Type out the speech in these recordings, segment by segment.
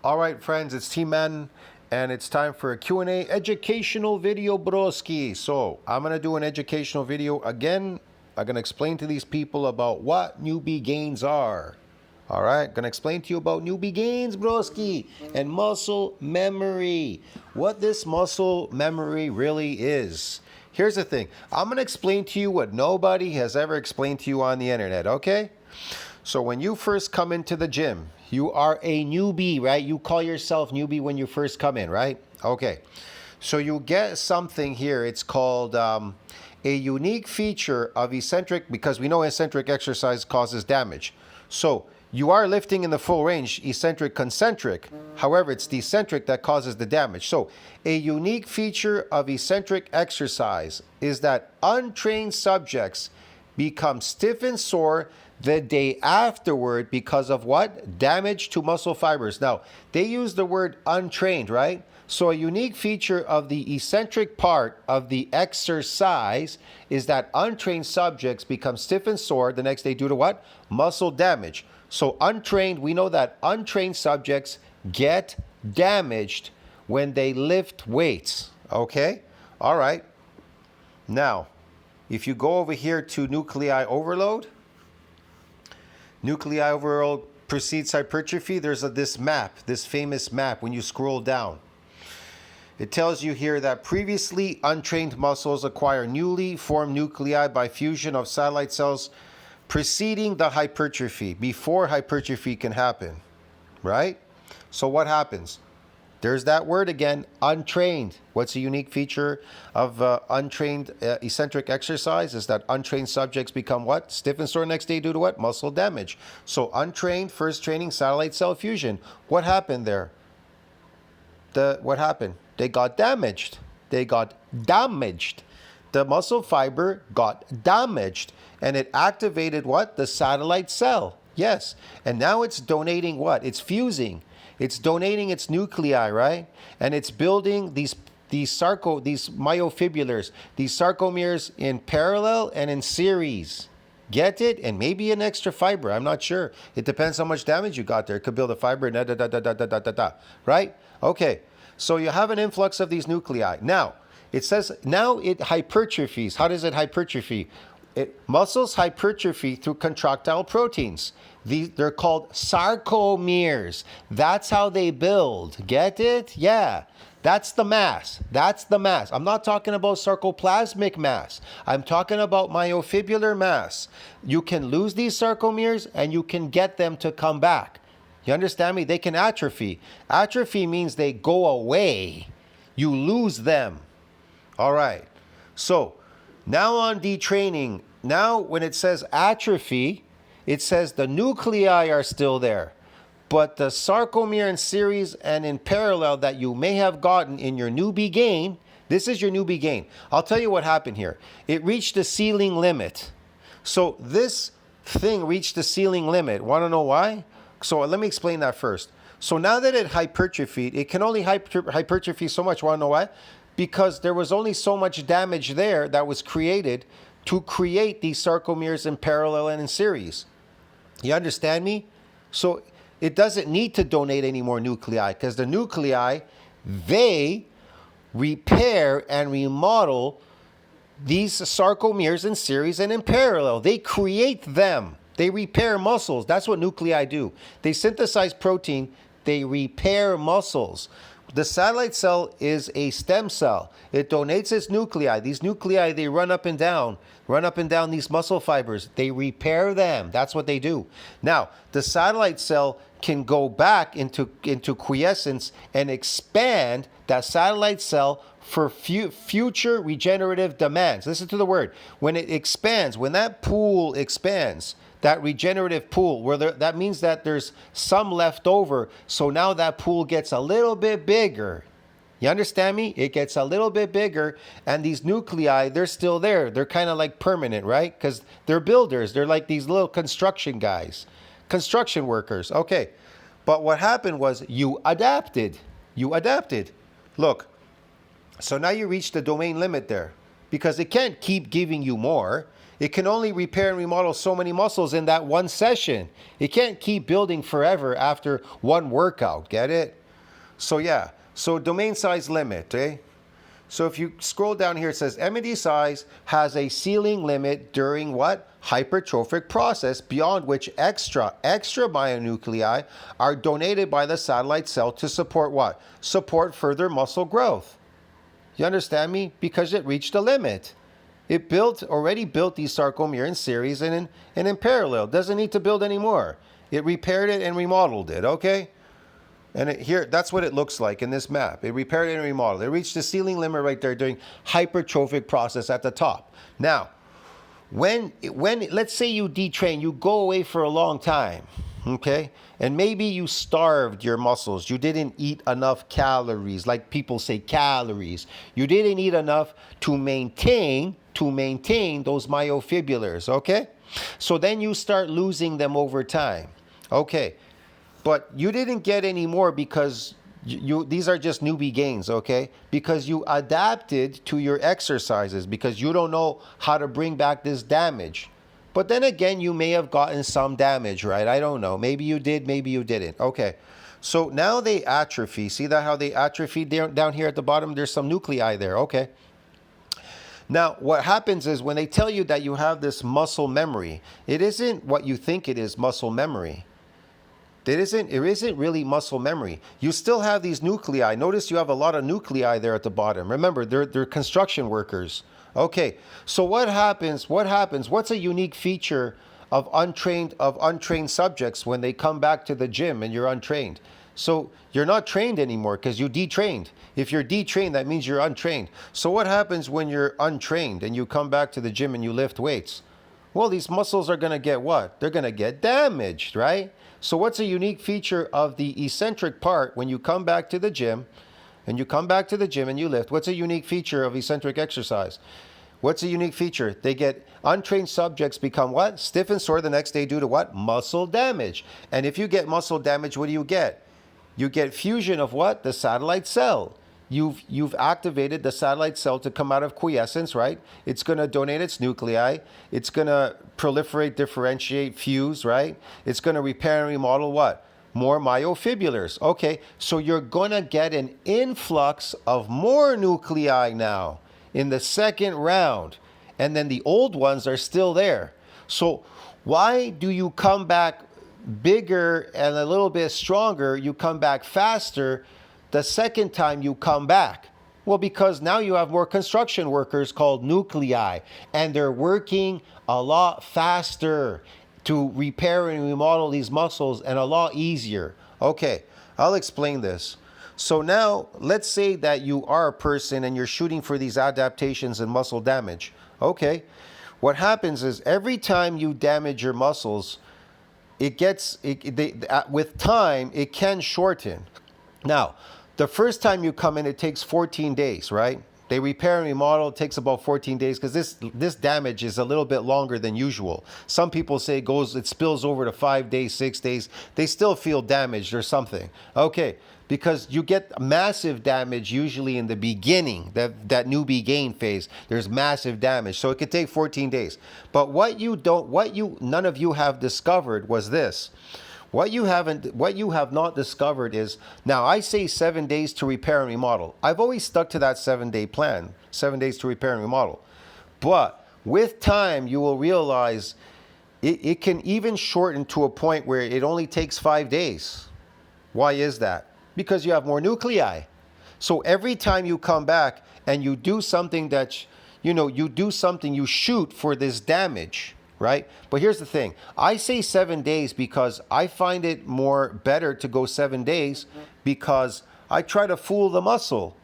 All right, friends, it's T-Man, and it's time for a Q&A educational video, broski. So I'm going to do an educational video again. I'm going to explain to these people about what newbie gains are. All right, going to explain to you about newbie gains, broski, and muscle memory. What this muscle memory really is. Here's the thing. I'm going to explain to you what nobody has ever explained to you on the internet, okay? So when you first come into the gym, you are a newbie, right? You call yourself newbie when you first come in, right? Okay. So you get something here. It's called a unique feature of eccentric, because we know eccentric exercise causes damage. So you are lifting in the full range, eccentric, concentric. However, it's the eccentric that causes the damage. So a unique feature of eccentric exercise is that untrained subjects become stiff and sore the day afterward because of what? Damage to muscle fibers. Now, they use the word untrained, right? So a unique feature of the eccentric part of the exercise is that untrained subjects become stiff and sore the next day due to what? Muscle damage. So untrained, we know that untrained subjects get damaged when they lift weights. Okay? All right. Now, if you go over here to nuclei overload, nuclei overload precedes hypertrophy. There's this map, this famous map when you scroll down. It tells you here that previously untrained muscles acquire newly formed nuclei by fusion of satellite cells preceding the hypertrophy, before hypertrophy can happen, right? So what happens? There's that word again, untrained. What's a unique feature of untrained eccentric exercise is that untrained subjects become what? Stiff and sore next day due to what? Muscle damage. So untrained, first training, satellite cell fusion. What happened there? What happened? They got damaged. They got damaged. The muscle fiber got damaged, and it activated what? The satellite cell. Yes. And now it's donating what? It's fusing. It's donating its nuclei, right? And it's building these myofibrillars, these sarcomeres in parallel and in series. Get it? And maybe an extra fiber. I'm not sure. It depends how much damage you got there. It could build a fiber, right? Okay. So you have an influx of these nuclei. Now, it says, now it hypertrophies. How does it hypertrophy? Muscles hypertrophy through contractile proteins. They're called sarcomeres. That's how they build. Get it? Yeah. That's the mass. That's the mass. I'm not talking about sarcoplasmic mass. I'm talking about myofibrillar mass. You can lose these sarcomeres and you can get them to come back. You understand me? They can atrophy. Atrophy means they go away. You lose them. All right. So now on detraining, now when it says atrophy, it says the nuclei are still there, but the sarcomere in series and in parallel that you may have gotten in your newbie gain, this is your newbie gain. I'll tell you what happened here. It reached the ceiling limit. So this thing reached the ceiling limit. Want to know why? So let me explain that first. So now that it hypertrophied, it can only hypertrophy so much. Want to know why? Because there was only so much damage there that was created to create these sarcomeres in parallel and in series. You understand me? So it doesn't need to donate any more nuclei, because the nuclei, they repair and remodel these sarcomeres in series and in parallel. They create them. They repair muscles. That's what nuclei do. They synthesize protein. They repair muscles. The satellite cell is a stem cell. It donates its nuclei. These nuclei, they run up and down these muscle fibers. They repair them. That's what they do. Now, the satellite cell can go back into quiescence and expand that satellite cell for future regenerative demands. Listen to the word. When it expands, when that pool expands, that regenerative pool, that means that there's some left over. So now that pool gets a little bit bigger. You understand me? It gets a little bit bigger, and these nuclei, they're still there. They're kind of like permanent, right? Because they're builders. They're like these little construction guys, construction workers. Okay. But what happened was you adapted. You adapted. Look. So now you reach the domain limit there, because it can't keep giving you more. It can only repair and remodel so many muscles in that one session. It can't keep building forever after one workout. Get it? So yeah, so domain size limit, eh? So if you scroll down here, it says MD size has a ceiling limit during what? Hypertrophic process, beyond which extra myonuclei are donated by the satellite cell to support what? Support further muscle growth. You understand me? Because it reached a limit. It already built these sarcomere in series and in parallel. Doesn't need to build anymore. It repaired it and remodeled it, okay? And here, that's what it looks like in this map. It repaired it and remodeled. It reached the ceiling limit right there during hypertrophic process at the top. Now, when let's say you detrain, you go away for a long time, okay? And maybe you starved your muscles. You didn't eat enough calories, like people say calories. You didn't eat enough to maintain those myofibrillars, okay? So then you start losing them over time, okay? But you didn't get any more because these are just newbie gains, okay? Because you adapted to your exercises because you don't know how to bring back this damage. But then again, you may have gotten some damage, right? I don't know. Maybe you did, maybe you didn't. Okay. So now they atrophy. See that how they atrophy down here at the bottom? There's some nuclei there. Okay. Now, what happens is when they tell you that you have this muscle memory, it isn't what you think it is, muscle memory. It isn't really muscle memory. You still have these nuclei. Notice you have a lot of nuclei there at the bottom. Remember, they're construction workers. Okay, so what happens? What's a unique feature of untrained subjects when they come back to the gym and you're untrained? So you're not trained anymore because you detrained. If you're detrained, that means you're untrained. So what happens when you're untrained and you come back to the gym and you lift weights? Well, these muscles are going to get what? They're going to get damaged, right? So what's a unique feature of the eccentric part when you come back to the gym and you lift? What's a unique feature of eccentric exercise? What's a unique feature? They get untrained subjects become what? Stiff and sore the next day due to what? Muscle damage. And if you get muscle damage, what do you get? You get fusion of what? The satellite cell. You've activated the satellite cell to come out of quiescence, right? It's going to donate its nuclei. It's going to proliferate, differentiate, fuse, right? It's going to repair and remodel what? More myofibrillars. Okay, so you're going to get an influx of more nuclei now in the second round. And then the old ones are still there. So why do you come back bigger and a little bit stronger? You come back faster the second time you come back. Well, because now you have more construction workers called nuclei, and they're working a lot faster to repair and remodel these muscles and a lot easier. Okay, I'll explain this. So now let's say that you are a person and you're shooting for these adaptations and muscle damage. Okay, what happens is every time you damage your muscles, with time, it can shorten. Now, the first time you come in, it takes 14 days, right? They repair and remodel. It takes about 14 days because this damage is a little bit longer than usual. Some people say it spills over to 5 days, 6 days. They still feel damaged or something. Okay, because you get massive damage usually in the beginning, that newbie gain phase. There's massive damage, so it could take 14 days. But none of you have discovered was this. What you have not discovered is, now I say 7 days to repair and remodel. I've always stuck to that 7-day plan, 7 days to repair and remodel. But with time, you will realize it can even shorten to a point where it only takes 5 days. Why is that? Because you have more nuclei. So every time you come back and you do something you shoot for this damage. Right? But here's the thing. I say 7 days because I find it better to go 7 days because I try to fool the muscle.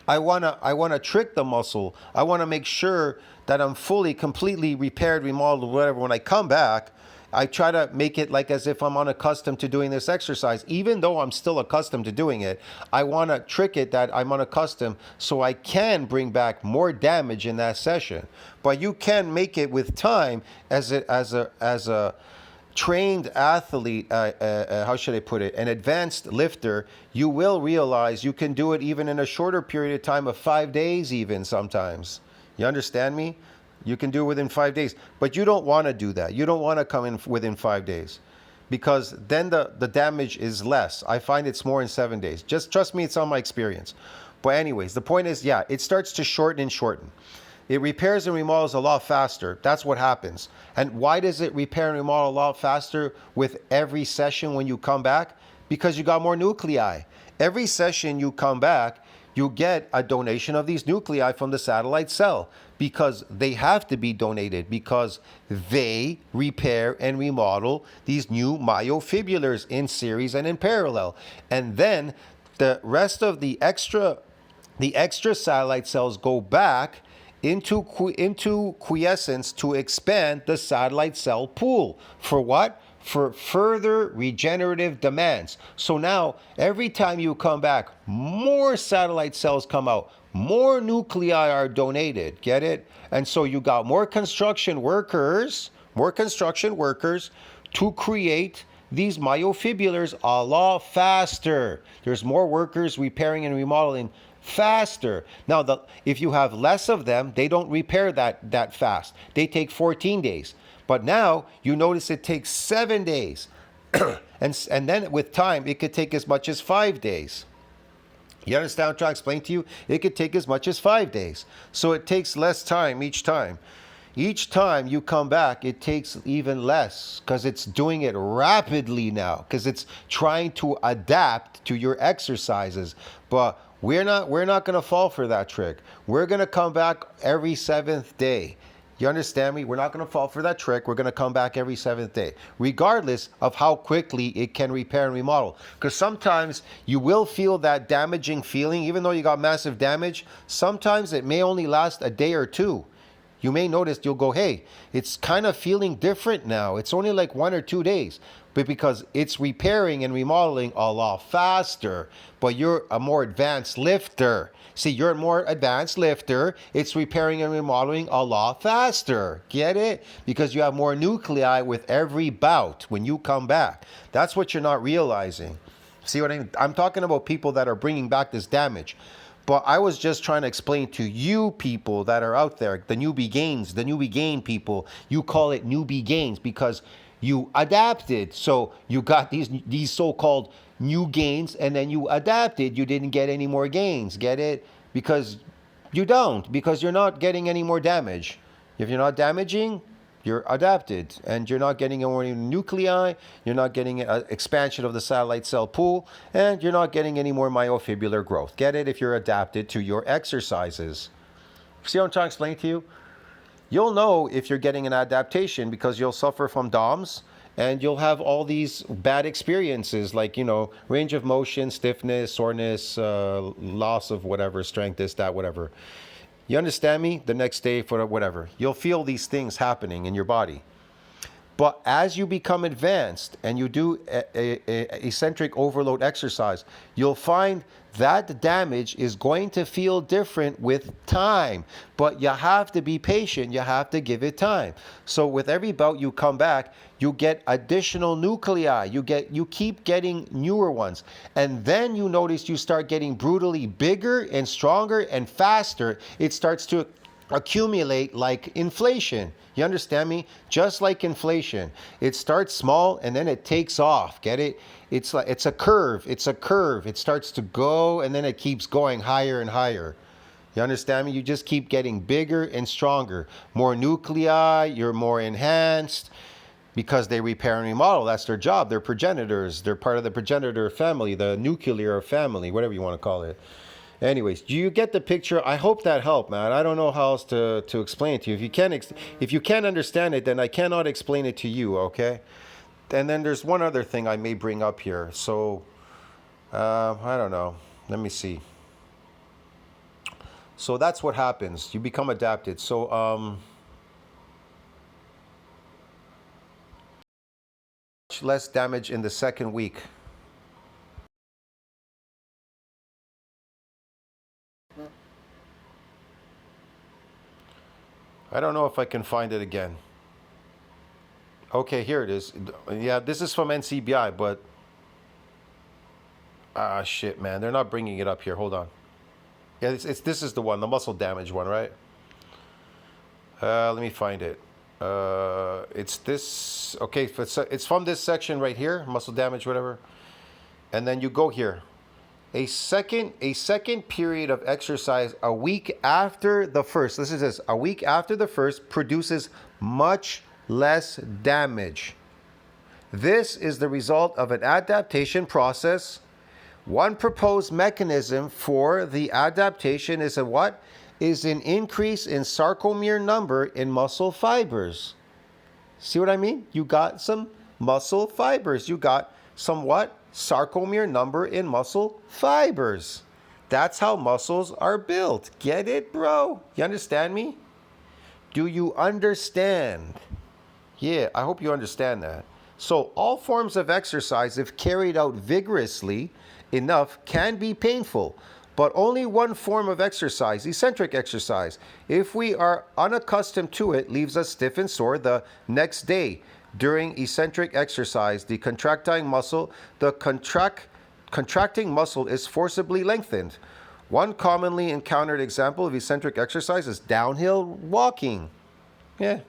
I wanna trick the muscle. I wanna make sure that I'm completely repaired, remodeled, whatever. When I come back, I try to make it like as if I'm unaccustomed to doing this exercise. Even though I'm still accustomed to doing it, I want to trick it that I'm unaccustomed so I can bring back more damage in that session. But you can make it with time as a trained athlete, how should I put it, an advanced lifter. You will realize you can do it even in a shorter period of time of 5 days even sometimes. You understand me? You can do it within 5 days. But you don't want to do that. You don't want to come in within 5 days because then the damage is less. I find it's more in 7 days. Just trust me, it's on my experience. But anyways, the point is, yeah, it starts to shorten and shorten. It repairs and remodels a lot faster. That's what happens. And why does it repair and remodel a lot faster with every session when you come back? Because you got more nuclei. Every session you come back, you get a donation of these nuclei from the satellite cell because they have to be donated because they repair and remodel these new myofibrillars in series and in parallel. And then the rest of the extra satellite cells go back into quiescence to expand the satellite cell pool. For what? For further regenerative demands. So now, every time you come back, more satellite cells come out, more nuclei are donated. Get it? And so you got more construction workers to create these myofibrillars a lot faster. There's more workers repairing and remodeling faster. Now, if you have less of them, they don't repair that fast. They take 14 days. But now you notice it takes 7 days. and then with time, it could take as much as 5 days. You understand what I'm trying to explain to you? It could take as much as 5 days. So it takes less time each time. Each time you come back, it takes even less because it's doing it rapidly now because it's trying to adapt to your exercises. But we're not going to fall for that trick. We're going to come back every 7th day. You understand me? We're not going to fall for that trick. We're going to come back every 7th day, regardless of how quickly it can repair and remodel. Because sometimes you will feel that damaging feeling, even though you got massive damage. Sometimes it may only last a day or two. You may notice, you'll go, hey, it's kind of feeling different now. It's only like 1 or 2 days. But because it's repairing and remodeling a lot faster, but you're a more advanced lifter. See, you're a more advanced lifter. It's repairing and remodeling a lot faster. Get it? Because you have more nuclei with every bout when you come back. That's what you're not realizing. See what I mean? I'm talking about people that are bringing back this damage. But I was just trying to explain to you people that are out there, the newbie gain people, you call it newbie gains because you adapted. So you got these so-called new gains and then you adapted. You didn't get any more gains. Get it? Because because you're not getting any more damage. If you're not damaging, you're adapted and you're not getting any nuclei, you're not getting an expansion of the satellite cell pool, and you're not getting any more myofibrillar growth. Get it? If you're adapted to your exercises. See what I'm trying to explain to you? You'll know if you're getting an adaptation because you'll suffer from DOMS and you'll have all these bad experiences like, range of motion, stiffness, soreness, loss of whatever, strength, this, that, whatever. You understand me? The next day, for whatever. You'll feel these things happening in your body. But as you become advanced and you do eccentric overload exercise, you'll find that damage is going to feel different with time. But you have to be patient. You have to give it time. So with every bout you come back, you get additional nuclei. You keep getting newer ones. And then you notice you start getting brutally bigger and stronger and faster. It starts to accumulate like inflation. You understand me? Just like inflation. It starts small and then it takes off. Get it? It's a curve. It's a curve. It starts to go and then it keeps going higher and higher. You understand me? You just keep getting bigger and stronger. More nuclei, you're more enhanced because they repair and remodel. That's their job. They're progenitors. They're part of the progenitor family, the nuclear family, whatever you want to call it. Anyways, do you get the picture? I hope that helped, man. I don't know how else to explain it to you. If you can't understand it, then I cannot explain it to you, okay? And then there's one other thing I may bring up here. So, I don't know. Let me see. So that's what happens. You become adapted. So, much less damage in the second week. I don't know if I can find it again. Okay, here it is. Yeah, this is from NCBI, but shit, man, they're not bringing it up here. Hold on. Yeah, this is the one, the muscle damage one, right? Let me find it. It's this. Okay, it's from this section right here, muscle damage, whatever. And then you go here. A second period of exercise a week after the first. Listen to this. A week after the first produces much less damage. This is the result of an adaptation process. One proposed mechanism for the adaptation is a what? Is an increase in sarcomere number in muscle fibers. See what I mean? You got some muscle fibers. You got some what? Sarcomere number in muscle fibers. That's how muscles are built. Get it, bro? You understand me? Do you understand? Yeah, I hope you understand that. So all forms of exercise, if carried out vigorously enough, can be painful. But only one form of exercise, eccentric exercise, if we are unaccustomed to it, leaves us stiff and sore the next day. During eccentric exercise, the contracting muscle is forcibly lengthened. One commonly encountered example of eccentric exercise is downhill walking. Yeah.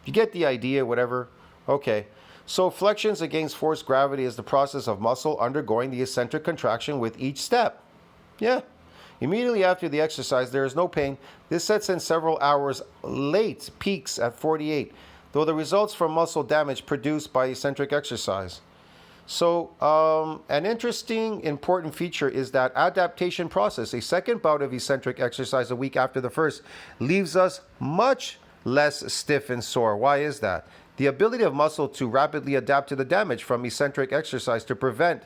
You get the idea, whatever. Okay. So flexions against forced gravity is the process of muscle undergoing the eccentric contraction with each step. Yeah. Immediately after the exercise, there is no pain. This sets in several hours late, peaks at 48, though the results from muscle damage produced by eccentric exercise. So an interesting, important feature is that adaptation process. A second bout of eccentric exercise a week after the first leaves us much less stiff and sore. Why is that? The ability of muscle to rapidly adapt to the damage from eccentric exercise to prevent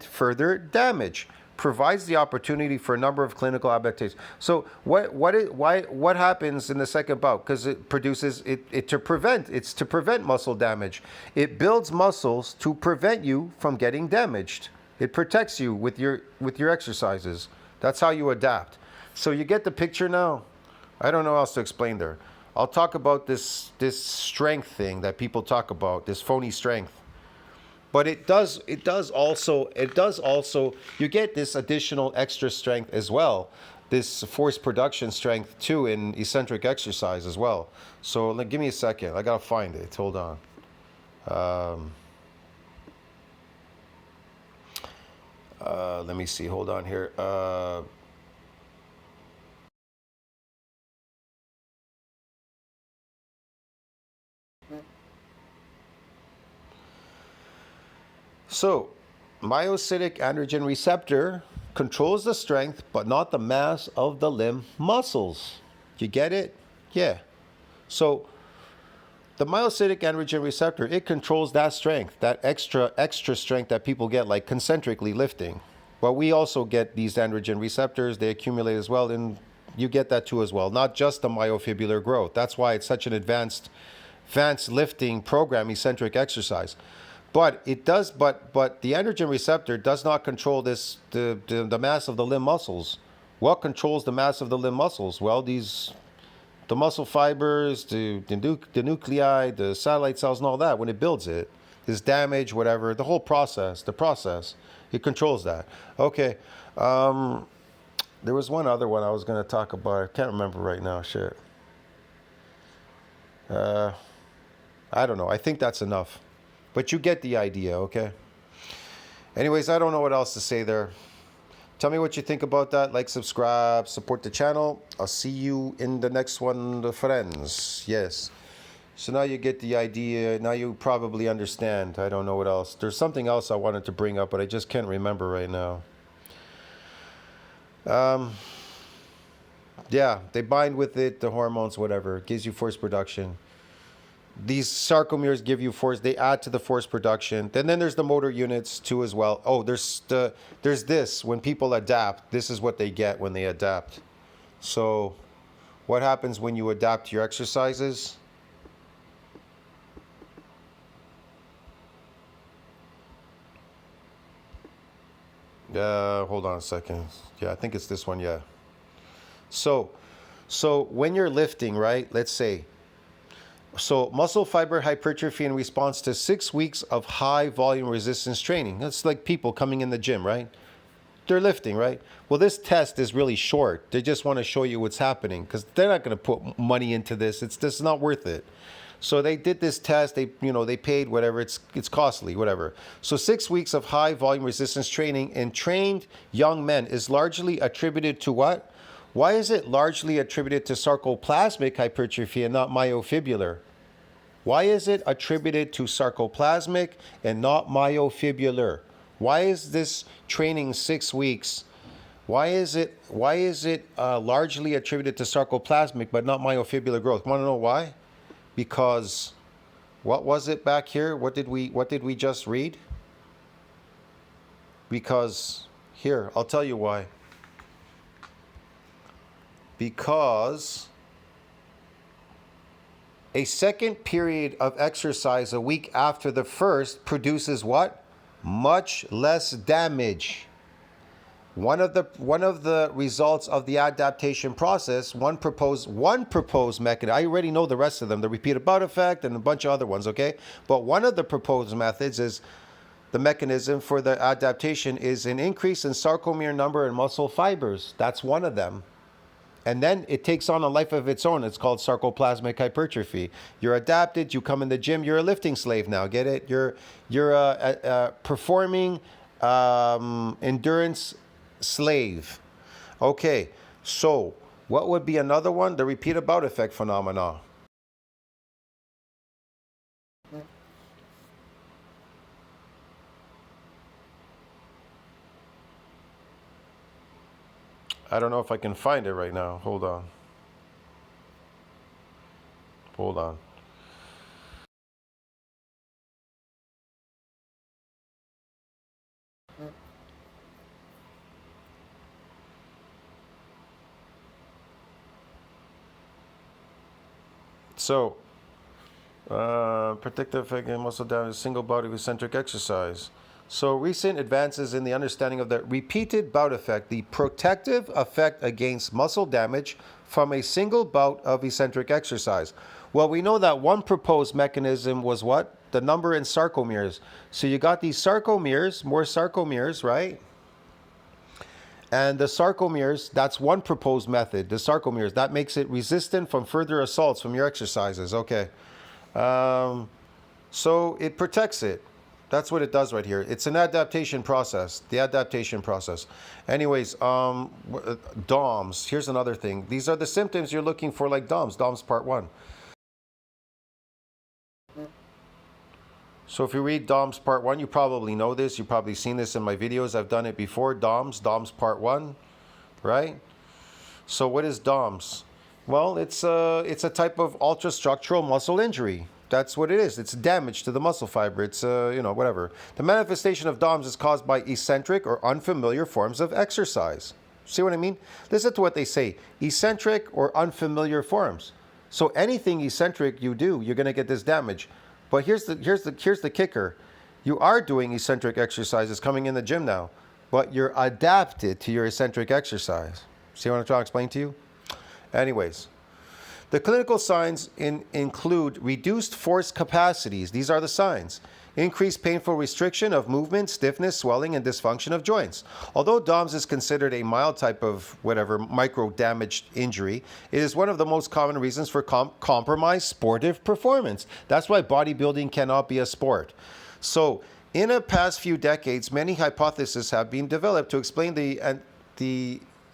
further damage provides the opportunity for a number of clinical adaptations. So what happens in the second bout? Because it produces it's to prevent muscle damage. It builds muscles to prevent you from getting damaged. It protects you with your exercises. That's how you adapt. So you get the picture now. I don't know how else to explain there. I'll talk about this strength thing that people talk about, this phony strength. But it does also you get this additional extra strength as well, this force production strength too in eccentric exercise as well. So give me a second, I gotta find it. Hold on. Let me see. Hold on here. So, myocytic androgen receptor controls the strength, but not the mass of the limb muscles. You get it? Yeah. So, the myocytic androgen receptor, it controls that strength, that extra strength that people get, like concentrically lifting. But we also get these androgen receptors, they accumulate as well, and you get that too as well, not just the myofibrillar growth. That's why it's such an advanced lifting program, eccentric exercise. But it does, but the androgen receptor does not control the mass of the limb muscles. What controls the mass of the limb muscles? Well, the muscle fibers, the nuclei, the satellite cells, and all that. When it builds it, this damage, whatever, the whole process, it controls that. Okay. There was one other one I was going to talk about. I can't remember right now. Shit. I don't know. I think that's enough. But you get the idea, okay? Anyways, I don't know what else to say there. Tell me what you think about that. Like, subscribe, support the channel. I'll see you in the next one, friends. Yes. So now you get the idea. Now you probably understand. I don't know what else. There's something else I wanted to bring up, but I just can't remember right now. Yeah, they bind with it, the hormones, whatever. It gives you force production. These sarcomeres give you force. They add to the force production. Then there's the motor units too as well. Oh, there's this. When people adapt, this is what they get when they adapt. So what happens when you adapt your exercises? Hold on a second. Yeah, I think it's this one. Yeah. So when you're lifting, right? Let's say. So muscle fiber hypertrophy in response to 6 weeks of high volume resistance training. That's like people coming in the gym, right? they're lifting, right? Well, this test is really short. They just want to show you what's happening because they're not going to put money into this. It's just not worth it. So they did this test. They paid whatever. It's costly, whatever. So 6 weeks of high volume resistance training in trained young men is largely attributed to what? Why is it largely attributed to sarcoplasmic hypertrophy and not myofibrillar? Why is it attributed to sarcoplasmic and not myofibrillar? Why is this training 6 weeks? Why is it largely attributed to sarcoplasmic but not myofibrillar growth? Want to know why? Because what was it back here? What did we just read? Because here, I'll tell you why. Because a second period of exercise a week after the first produces what? Much less damage. One of the results of the adaptation process, one proposed mechanism. I already know the rest of them, the repeated bout effect and a bunch of other ones, okay? But one of the proposed methods is the mechanism for the adaptation is an increase in sarcomere number and muscle fibers. That's one of them. And then it takes on a life of its own. It's called sarcoplasmic hypertrophy. You're adapted. You come in the gym. You're a lifting slave now. Get it? You're performing endurance slave. Okay. So what would be another one? The repeated bout effect phenomena. I don't know if I can find it right now. Hold on. Hold on. So, protective effect and muscle damage, single body eccentric exercise. So, recent advances in the understanding of the repeated bout effect, the protective effect against muscle damage from a single bout of eccentric exercise. Well, we know that one proposed mechanism was what? The number in sarcomeres. So, you got these sarcomeres, more sarcomeres, right? And the sarcomeres, that's one proposed method. The sarcomeres, that makes it resistant from further assaults from your exercises. Okay. So it protects it. That's what it does right here. It's an adaptation process, the adaptation process. Anyways, DOMS. Here's another thing. These are the symptoms you're looking for, like DOMS part 1. So if you read DOMS part 1, you probably know this. You've probably seen this in my videos. I've done it before. DOMS part 1, right? So what is DOMS? Well, it's a type of ultrastructural muscle injury. That's what it is. It's damage to the muscle fiber. It's, whatever. The manifestation of DOMS is caused by eccentric or unfamiliar forms of exercise. See what I mean? Listen to what they say. Eccentric or unfamiliar forms. So anything eccentric you do, you're going to get this damage. But here's the kicker. You are doing eccentric exercises coming in the gym now, but you're adapted to your eccentric exercise. See what I'm trying to explain to you? Anyways, the clinical signs include reduced force capacities. These are the signs. Increased painful restriction of movement, stiffness, swelling, and dysfunction of joints. Although DOMS is considered a mild type of micro-damaged injury, it is one of the most common reasons for compromised sportive performance. That's why bodybuilding cannot be a sport. So, in the past few decades, many hypotheses have been developed to explain the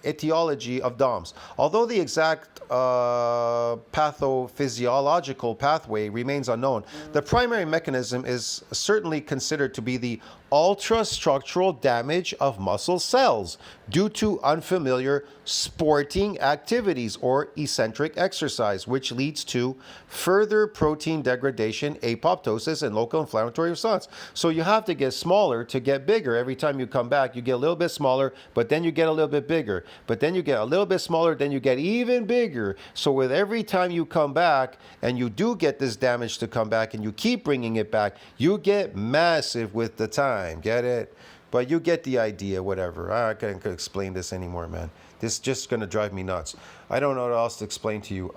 etiology of DOMS. Although the exact pathophysiological pathway remains unknown, the primary mechanism is certainly considered to be the ultrastructural damage of muscle cells due to unfamiliar sporting activities or eccentric exercise, which leads to further protein degradation, apoptosis, and local inflammatory response. So you have to get smaller to get bigger. Every time you come back, you get a little bit smaller, but then you get a little bit bigger. But then you get a little bit smaller, then you get even bigger. So with every time you come back, and you do get this damage to come back, and you keep bringing it back, you get massive with the time. Get it? But you get the idea, whatever. I can't explain this anymore, man. This is just going to drive me nuts. I don't know what else to explain to you.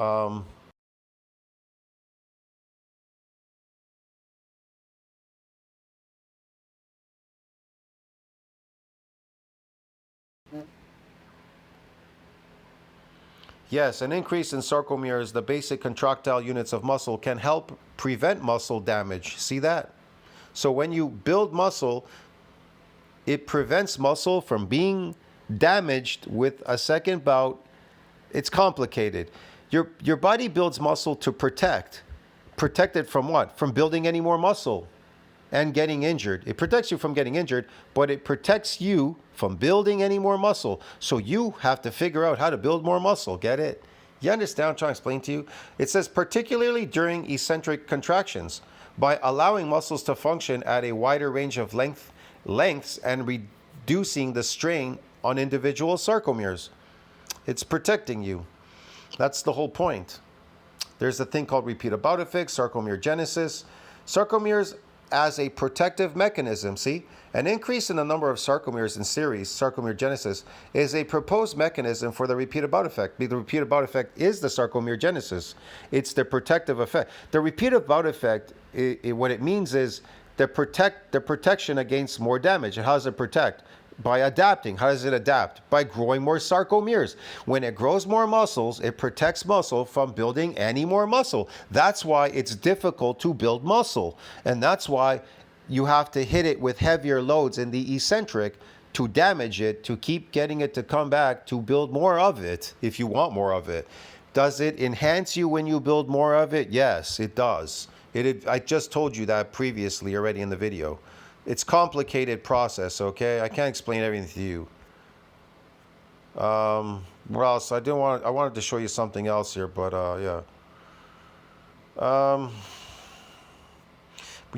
Yes, an increase in sarcomeres, the basic contractile units of muscle, can help prevent muscle damage. See that? So when you build muscle, it prevents muscle from being damaged with a second bout. It's complicated. Your body builds muscle to protect. Protect it from what? From building any more muscle and getting injured. It protects you from getting injured, but it protects you from building any more muscle. So you have to figure out how to build more muscle. Get it? You understand what I'm trying to explain to you? It says particularly during eccentric contractions, by allowing muscles to function at a wider range of lengths and reducing the strain on individual sarcomeres. It's protecting you. That's the whole point. There's a thing called repeated bout effect, sarcomere genesis. Sarcomeres as a protective mechanism. See, an increase in the number of sarcomeres in series, sarcomere genesis, is a proposed mechanism for the repeated bout effect. The repeated bout effect is the sarcomere genesis. It's the protective effect. The repeated bout effect, what it means is the protection against more damage. And how does it protect? By adapting. How does it adapt? By growing more sarcomeres. When it grows more muscles, it protects muscle from building any more muscle. That's why it's difficult to build muscle. And that's why you have to hit it with heavier loads in the eccentric to damage it, to keep getting it to come back, to build more of it if you want more of it. Does it enhance you when you build more of it? Yes, it does. I just told you that previously already in the video. It's a complicated process, okay? I can't explain everything to you. What else? I wanted to show you something else here, but yeah.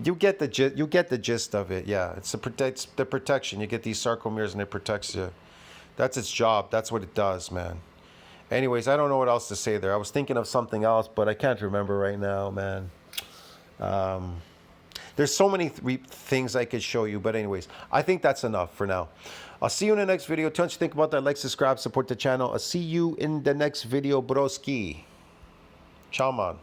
You get the gist of it, yeah. It's the protection. You get these sarcomeres and it protects you. That's its job. That's what it does, man. Anyways, I don't know what else to say there. I was thinking of something else, but I can't remember right now, man. There's so many things I could show you, but anyways, I think that's enough for now. I'll see you in the next video. Tell us what you think about that. Like, subscribe, support the channel. I'll see you in the next video, broski. Ciao, man.